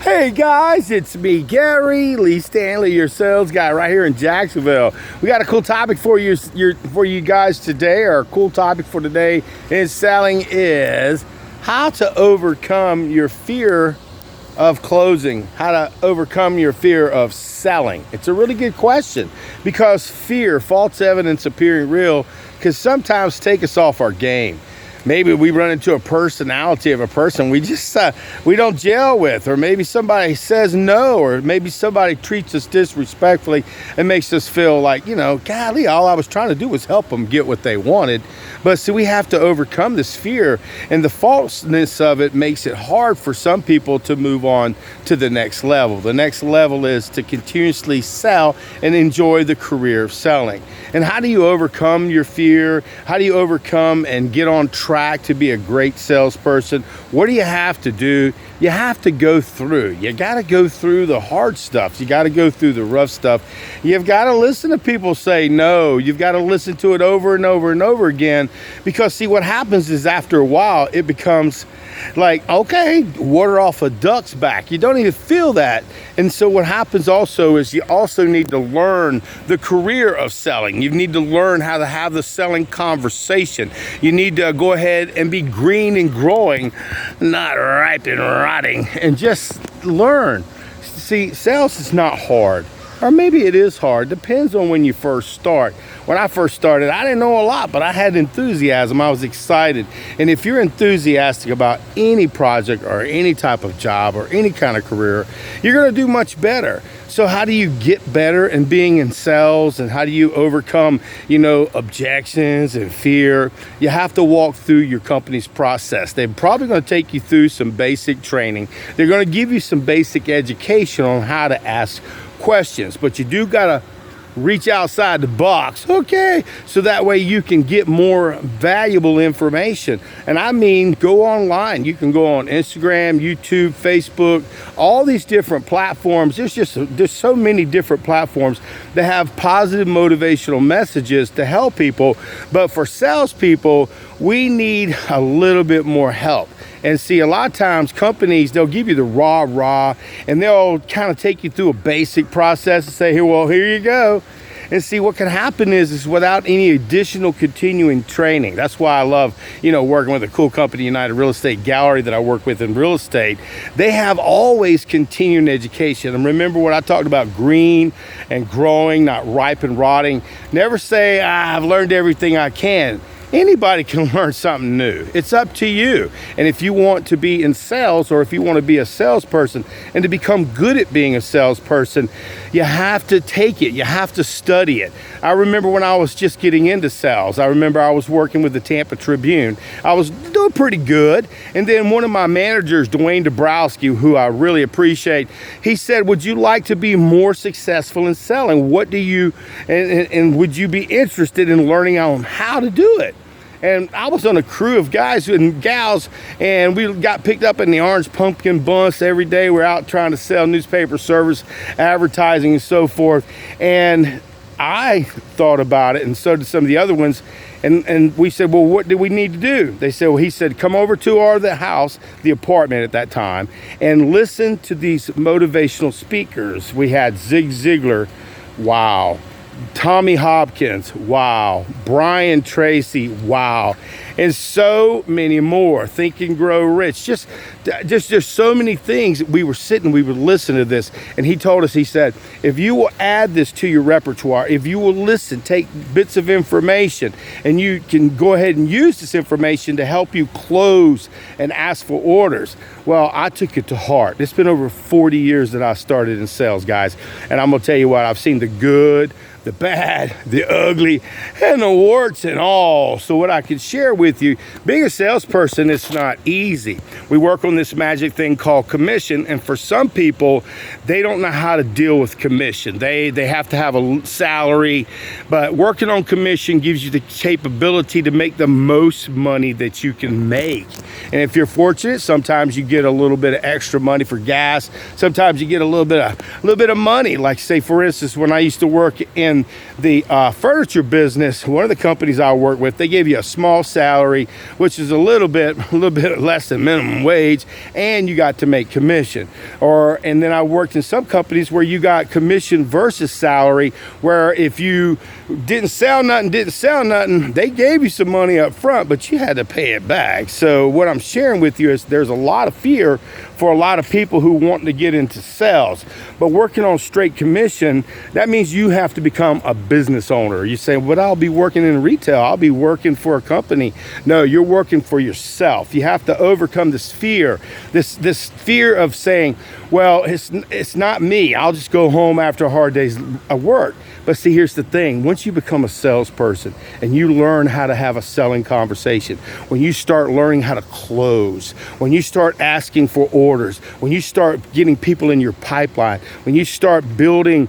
Hey guys, it's me, Gary Lee Stanley, your sales guy right here in Jacksonville. We got a cool topic for you guys today. Our cool topic for today in selling is how to overcome your fear of closing, how to overcome your fear of selling. It's a really good question because fear, false evidence appearing real, can sometimes take us off our game. Maybe we run into a personality of a person we just we don't gel with, or maybe somebody says no, or maybe somebody treats us disrespectfully and makes us feel like, golly, all I was trying to do was help them get what they wanted. But see, we have to overcome this fear, and the falseness of it makes it hard for some people to move on to the next level. The next level is to continuously sell and enjoy the career of selling. And how do you overcome your fear? How do you overcome and get on track to be a great salesperson? What do you have to do? You have to go through. You got to go through the hard stuff. You got to go through the rough stuff. You've got to listen to people say no. You've got to listen to it over and over and over again, because see, what happens is after a while it becomes like, okay, water off a duck's back. You don't even feel that. And so what happens also is you also need to learn the career of selling. You need to learn how to have the selling conversation. You need to go ahead and be green and growing, not ripe and rotting, and just learn. See, sales is not hard. Or maybe it is hard, depends on when you first start. When I first started, I didn't know a lot, but I had enthusiasm. I was excited. And if you're enthusiastic about any project or any type of job or any kind of career, you're gonna do much better. So how do you get better in being in sales, and how do you overcome, objections and fear? You have to walk through your company's process. They're probably gonna take you through some basic training. They're gonna give you some basic education on how to ask questions, but you do gotta reach outside the box, okay, so that way you can get more valuable information. And I mean, go online. You can go on Instagram, YouTube, Facebook, all these different platforms. There's so many different platforms that have positive motivational messages to help people. But for salespeople, we need a little bit more help. And see, a lot of times companies, they'll give you the raw, and they'll kind of take you through a basic process and say, here you go. And see, what can happen is without any additional continuing training. That's why I love, working with a cool company, United Real Estate Gallery, that I work with in real estate. They have always continuing education. And remember what I talked about, green and growing, not ripe and rotting. Never say, I've learned everything I can. Anybody can learn something new. It's up to you. And if you want to be in sales, or if you want to be a salesperson and to become good at being a salesperson, you have to take it. You have to study it. I remember when I was just getting into sales, I remember I was working with the Tampa Tribune. I was doing pretty good. And then one of my managers, Dwayne Dabrowski, who I really appreciate, he said, would you like to be more successful in selling? What do you, and would you be interested in learning on how to do it? And I was on a crew of guys and gals, and we got picked up in the Orange Pumpkin bus every day. We're out trying to sell newspaper service, advertising, and so forth. And I thought about it, and so did some of the other ones. And we said, well, what do we need to do? They said, well, he said, come over to the house, the apartment at that time, and listen to these motivational speakers. We had Zig Ziglar, wow. Tommy Hopkins, wow. Brian Tracy, wow. And so many more. Think and Grow Rich. Just so many things. We would listen to this. And he told us, he said, if you will add this to your repertoire, if you will listen, take bits of information, and you can go ahead and use this information to help you close and ask for orders. Well, I took it to heart. It's been over 40 years that I started in sales, guys. And I'm going to tell you what, I've seen the good, the bad, the ugly, and the warts and all. So what I can share with you, being a salesperson, it's not easy. We work on this magic thing called commission, and for some people, they don't know how to deal with commission. They have to have a salary, but working on commission gives you the capability to make the most money that you can make. And if you're fortunate, sometimes you get a little bit of extra money for gas. Sometimes you get a little bit of money. Like, say, for instance, when I used to work in in the furniture business, one of the companies I work with, they gave you a small salary, which is a little bit less than minimum wage, and you got to make commission. And then I worked in some companies where you got commission versus salary, where if you didn't sell nothing, they gave you some money up front, but you had to pay it back. So what I'm sharing with you is there's a lot of fear for a lot of people who want to get into sales, but working on straight commission, that means you have to become a business owner. You say, but I'll be working in retail, I'll be working for a company. No, you're working for yourself. You have to overcome this fear, this fear of saying, well, it's not me, I'll just go home after a hard day's of work. But see, here's the thing. Once you become a salesperson and you learn how to have a selling conversation, when you start learning how to close, when you start asking for orders, when you start getting people in your pipeline, when you start building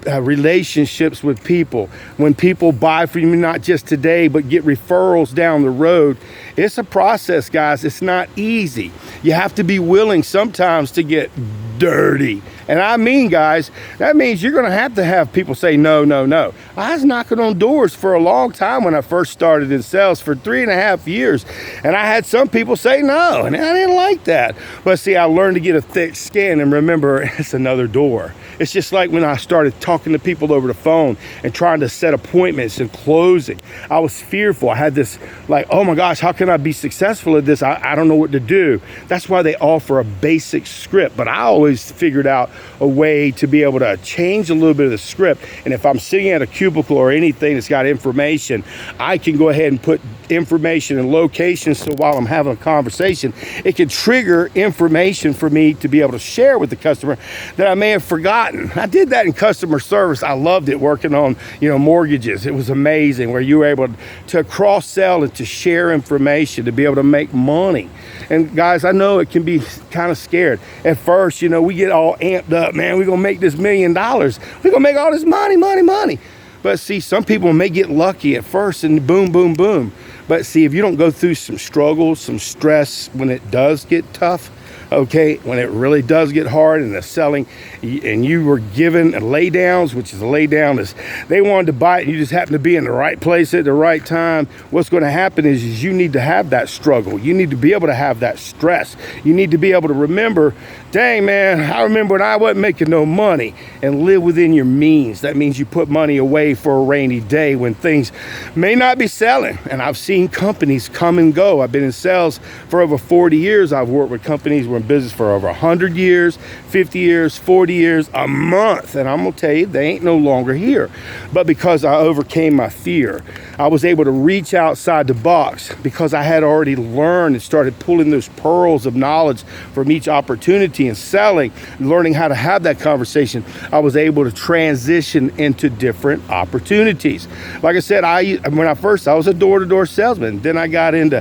relationships with people, when people buy from you not just today, but get referrals down the road, it's a process, guys. It's not easy. You have to be willing sometimes to get dirty. And I mean, guys, that means you're going to have people say no, no, no. I was knocking on doors for a long time when I first started in sales for 3.5 years. And I had some people say no, and I didn't like that. But see, I learned to get a thick skin and remember it's another door. It's just like when I started talking to people over the phone and trying to set appointments and closing. I was fearful. I had this like, oh my gosh, how can I be successful at this? I don't know what to do. That's why they offer a basic script. But I always figured out a way to be able to change a little bit of the script. And if I'm sitting at a cubicle or anything that's got information, I can go ahead and put information and location, so while I'm having a conversation, it can trigger information for me to be able to share with the customer that I may have forgotten. I did that in customer service. I loved it, working on mortgages. It was amazing where you were able to cross-sell and to share information to be able to make money. And guys, I know it can be kind of scared at first. We get all amped up, man, we're gonna make this $1 million, we're gonna make all this money. But see, some people may get lucky at first and boom, boom, boom. But see, if you don't go through some struggles, some stress when it does get tough, okay, when it really does get hard and the selling, and you were given laydowns, which is a laydown is they wanted to buy it and you just happen to be in the right place at the right time, what's going to happen is you need to have that struggle. You need to be able to have that stress. You need to be able to remember, dang man, I remember when I wasn't making no money, and live within your means. That means you put money away for a rainy day when things may not be selling. And I've seen companies come and go. I've been in sales for over 40 years. I've worked with companies who were in business for over 100 years, 50 years, 40 years, a month. And I'm going to tell you, they ain't no longer here. But because I overcame my fear, I was able to reach outside the box because I had already learned and started pulling those pearls of knowledge from each opportunity and selling, learning how to have that conversation. I was able to transition into different opportunities. Like I said, when I was a door-to-door salesman. Then I got into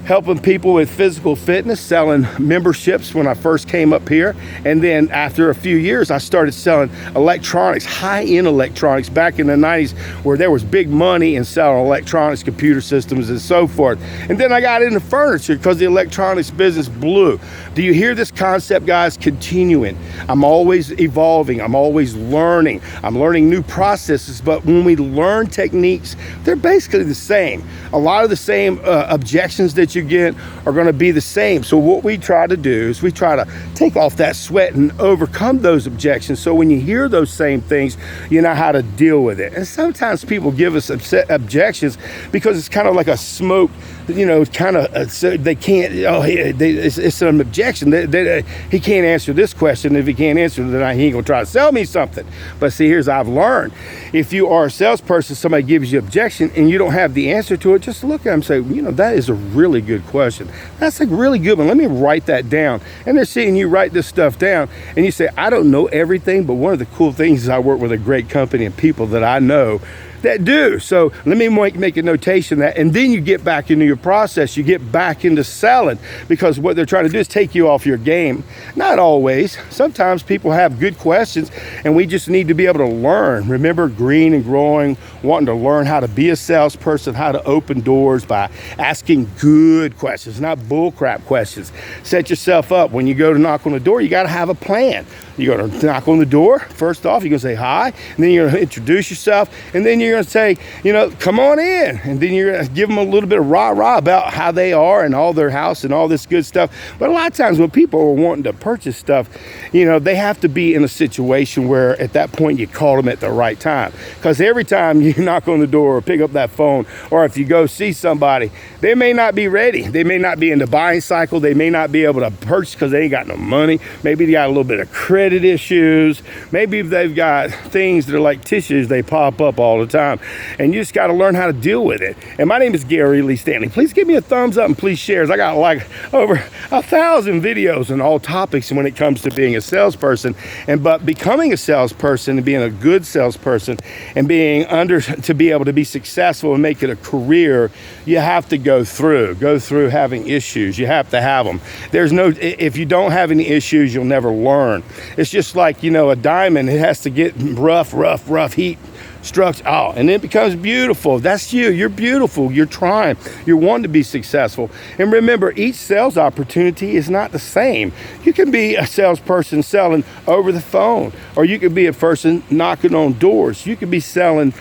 helping people with physical fitness, selling memberships when I first came up here. And then after a few years, I started selling electronics, high-end electronics back in the 90s, where there was big money in selling electronics, computer systems, and so forth. And then I got into furniture because the electronics business blew. Do you hear this concept, guys? Continuing. I'm always evolving. I'm always learning. I'm learning new processes, but when we learn techniques, they're basically the same. A lot of the same objections that you get are going to be the same. So what we try to do is we try to take off that sweat and overcome those objections. So when you hear those same things, you know how to deal with it. And sometimes people give us objections because it's kind of like a smoke, kind of, so they can't, it's an objection. He can't answer this question. If he can't answer it, then he ain't going to try to sell me something. But see, I've learned, if you are a salesperson, somebody gives you an objection and you don't have the answer to it, just look at them and say, that is a really good question. That's a really good one. Let me write that down. And they're seeing you write this stuff down and you say, I don't know everything, but one of the cool things is I work with a great company and people that I know that do. So let me make a notation of that, and then you get back into your process. You get back into selling, because what they're trying to do is take you off your game. Not always. Sometimes people have good questions, and we just need to be able to learn. Remember, green and growing, wanting to learn how to be a salesperson, how to open doors by asking good questions, not bullcrap questions. Set yourself up. When you go to knock on the door, you got to have a plan. You're going to knock on the door. First off, you're going to say hi, and then you're going to introduce yourself, and then you're going to say, come on in. And then you're going to give them a little bit of rah-rah about how they are and all their house and all this good stuff. But a lot of times when people are wanting to purchase stuff, they have to be in a situation where at that point you call them at the right time. Because every time you knock on the door or pick up that phone, or if you go see somebody, they may not be ready. They may not be in the buying cycle. They may not be able to purchase because they ain't got no money. Maybe they got a little bit of credit issues. Maybe they've got things that are like tissues, they pop up all the time, and you just got to learn how to deal with it. And my name is Gary Lee Stanley. Please give me a thumbs up and please share. I got like over 1,000 videos on all topics when it comes to being a salesperson, but becoming a salesperson and being a good salesperson and being to be able to be successful and make it a career, you have to go through having issues. You have to have them. If you don't have any issues, you'll never learn. It's just like, a diamond. It has to get rough heat structure. Oh, and it becomes beautiful. That's you. You're beautiful. You're trying. You're wanting to be successful. And remember, each sales opportunity is not the same. You can be a salesperson selling over the phone, or you could be a person knocking on doors. You could be selling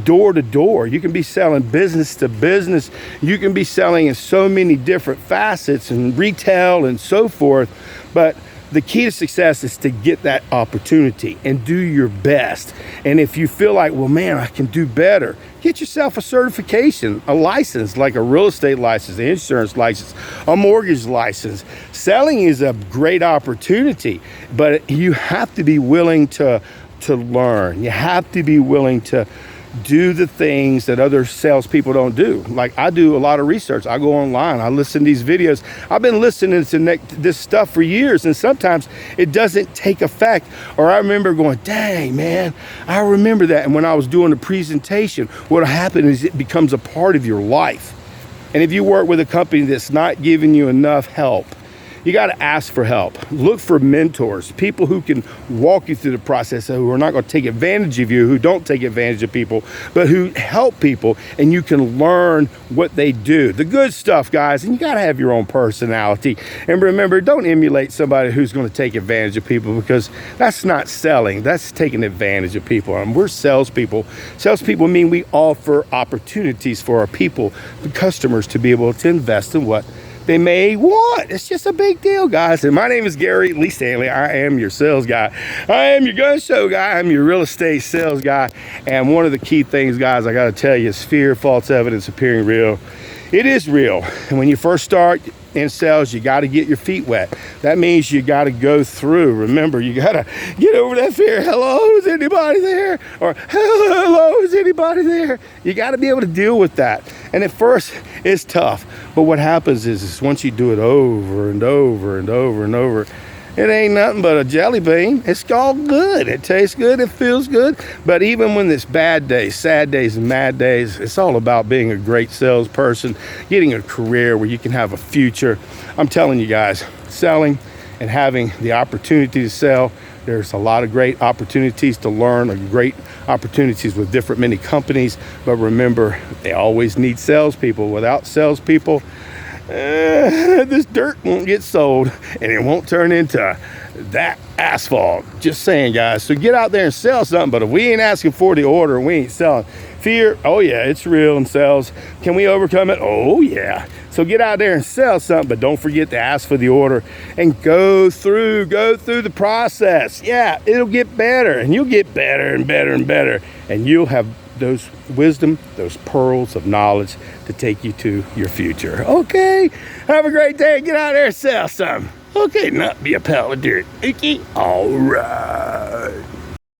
door to door. You can be selling business to business. You can be selling in so many different facets and retail and so forth. But the key to success is to get that opportunity and do your best. And if you feel like, well, man, I can do better, get yourself a certification, a license, like a real estate license, an insurance license, a mortgage license. Selling is a great opportunity, but you have to be willing to learn. You have to be willing to do the things that other salespeople don't do. Like, I do a lot of research. I go online. I listen to these videos. I've been listening to this stuff for years, and sometimes it doesn't take effect. Or I remember going, dang, man, I remember that. And when I was doing the presentation, what happened is it becomes a part of your life. And if you work with a company that's not giving you enough help, you got to ask for help. Look for mentors, people who can walk you through the process, who are not going to take advantage of you, who don't take advantage of people, but who help people, and you can learn what they do. The good stuff, guys, and you got to have your own personality. And remember, don't emulate somebody who's going to take advantage of people, because that's not selling. That's taking advantage of people. And we're salespeople. Salespeople mean we offer opportunities for our people, the customers, to be able to invest in what they may want. It's just a big deal, guys. And my name is Gary Lee Stanley. I am your sales guy. I am your gun show guy. I'm your real estate sales guy. And one of the key things, guys, I got to tell you, is fear, false evidence appearing real. It is real. And when you first start in sales, you got to get your feet wet. That means you got to go through. Remember, you got to get over that fear. Hello, is anybody there? Or hello, is anybody there? You got to be able to deal with that. And at first, it's tough. But what happens is once you do it over and over and over and over, it ain't nothing but a jelly bean. It's all good. It tastes good. It feels good. But even when it's bad days, sad days, and mad days, it's all about being a great salesperson, getting a career where you can have a future. I'm telling you guys, selling and having the opportunity to sell, there's a lot of great opportunities to learn, great opportunities with many companies. But remember, they always need salespeople. Without salespeople, this dirt won't get sold, and it won't turn into that asphalt. Just saying, guys. So get out there and sell something. But if we ain't asking for the order, we ain't selling. Fear, oh yeah, it's real in sales. Can we overcome it? Oh yeah. So get out there and sell something, but don't forget to ask for the order and go through the process. Yeah, it'll get better, and you'll get better and better and better, and you'll have those wisdom, those pearls of knowledge to take you to your future. Okay, have a great day. Get out there and sell something. Okay, not be a pile of dirt. Okay, all right.